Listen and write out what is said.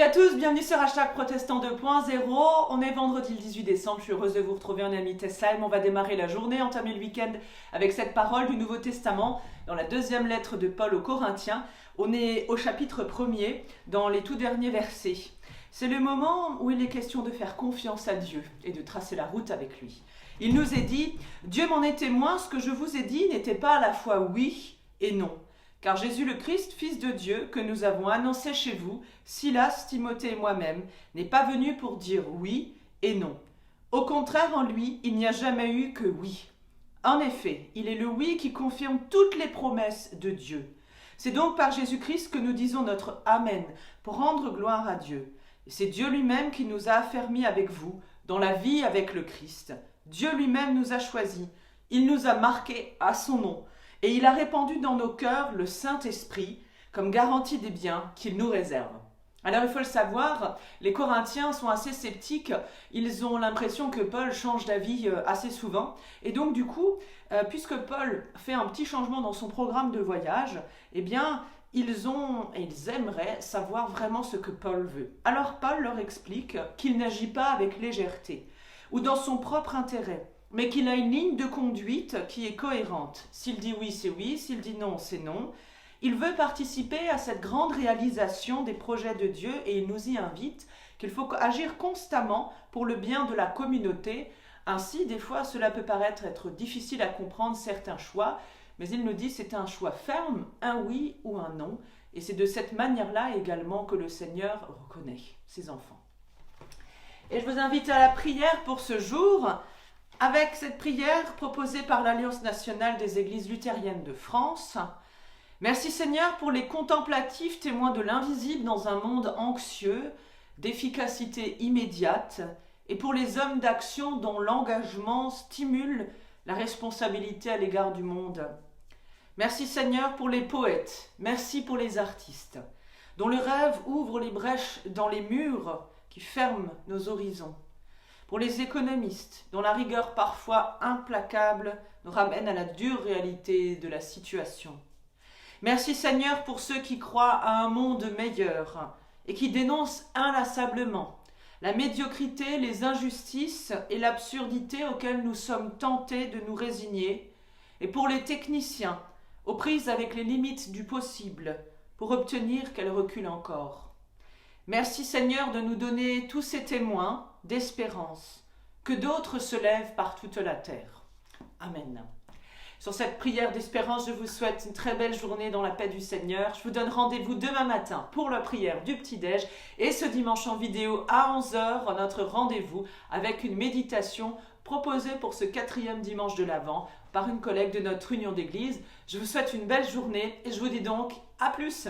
à tous, bienvenue sur #Protestant 2.0. On est vendredi le 18 décembre, je suis heureuse de vous retrouver en ami Tessalme. On va démarrer la journée, entamer le week-end avec cette parole du Nouveau Testament dans la deuxième lettre de Paul aux Corinthiens. On est au chapitre 1er, dans les tout derniers versets. C'est le moment où il est question de faire confiance à Dieu et de tracer la route avec lui. Il nous est dit « Dieu m'en est témoin, ce que je vous ai dit n'était pas à la fois oui et non. Car Jésus le Christ, Fils de Dieu, que nous avons annoncé chez vous, Silas, Timothée et moi-même, n'est pas venu pour dire oui et non. Au contraire, en lui, il n'y a jamais eu que oui. En effet, il est le oui qui confirme toutes les promesses de Dieu. C'est donc par Jésus-Christ que nous disons notre Amen pour rendre gloire à Dieu. Et c'est Dieu lui-même qui nous a affermis avec vous dans la vie avec le Christ. Dieu lui-même nous a choisis. Il nous a marqués à son nom. Et il a répandu dans nos cœurs le Saint-Esprit comme garantie des biens qu'il nous réserve. Alors il faut le savoir, les Corinthiens sont assez sceptiques, ils ont l'impression que Paul change d'avis assez souvent. Et donc du coup, puisque Paul fait un petit changement dans son programme de voyage, eh bien ils aimeraient savoir vraiment ce que Paul veut. Alors Paul leur explique qu'il n'agit pas avec légèreté ou dans son propre intérêt, mais qu'il a une ligne de conduite qui est cohérente. S'il dit oui, c'est oui, s'il dit non, c'est non. Il veut participer à cette grande réalisation des projets de Dieu et il nous y invite qu'il faut agir constamment pour le bien de la communauté. Ainsi, des fois, cela peut paraître être difficile à comprendre certains choix, mais il nous dit que c'est un choix ferme, un oui ou un non. Et c'est de cette manière-là également que le Seigneur reconnaît ses enfants. Et je vous invite à la prière pour ce jour, avec cette prière proposée par l'Alliance nationale des églises luthériennes de France. Merci Seigneur pour les contemplatifs témoins de l'invisible dans un monde anxieux, d'efficacité immédiate, et pour les hommes d'action dont l'engagement stimule la responsabilité à l'égard du monde. Merci Seigneur pour les poètes, merci pour les artistes, dont le rêve ouvre les brèches dans les murs qui ferment nos horizons. Pour les économistes, dont la rigueur parfois implacable nous ramène à la dure réalité de la situation. Merci Seigneur pour ceux qui croient à un monde meilleur et qui dénoncent inlassablement la médiocrité, les injustices et l'absurdité auxquelles nous sommes tentés de nous résigner, et pour les techniciens aux prises avec les limites du possible pour obtenir qu'elles reculent encore. Merci Seigneur de nous donner tous ces témoins d'espérance, que d'autres se lèvent par toute la terre. Amen. Sur cette prière d'espérance, je vous souhaite une très belle journée dans la paix du Seigneur. Je vous donne rendez-vous demain matin pour la prière du petit-déj et ce dimanche en vidéo à 11h, notre rendez-vous avec une méditation proposée pour ce 4e dimanche de l'Avent par une collègue de notre union d'église. Je vous souhaite une belle journée et je vous dis donc à plus.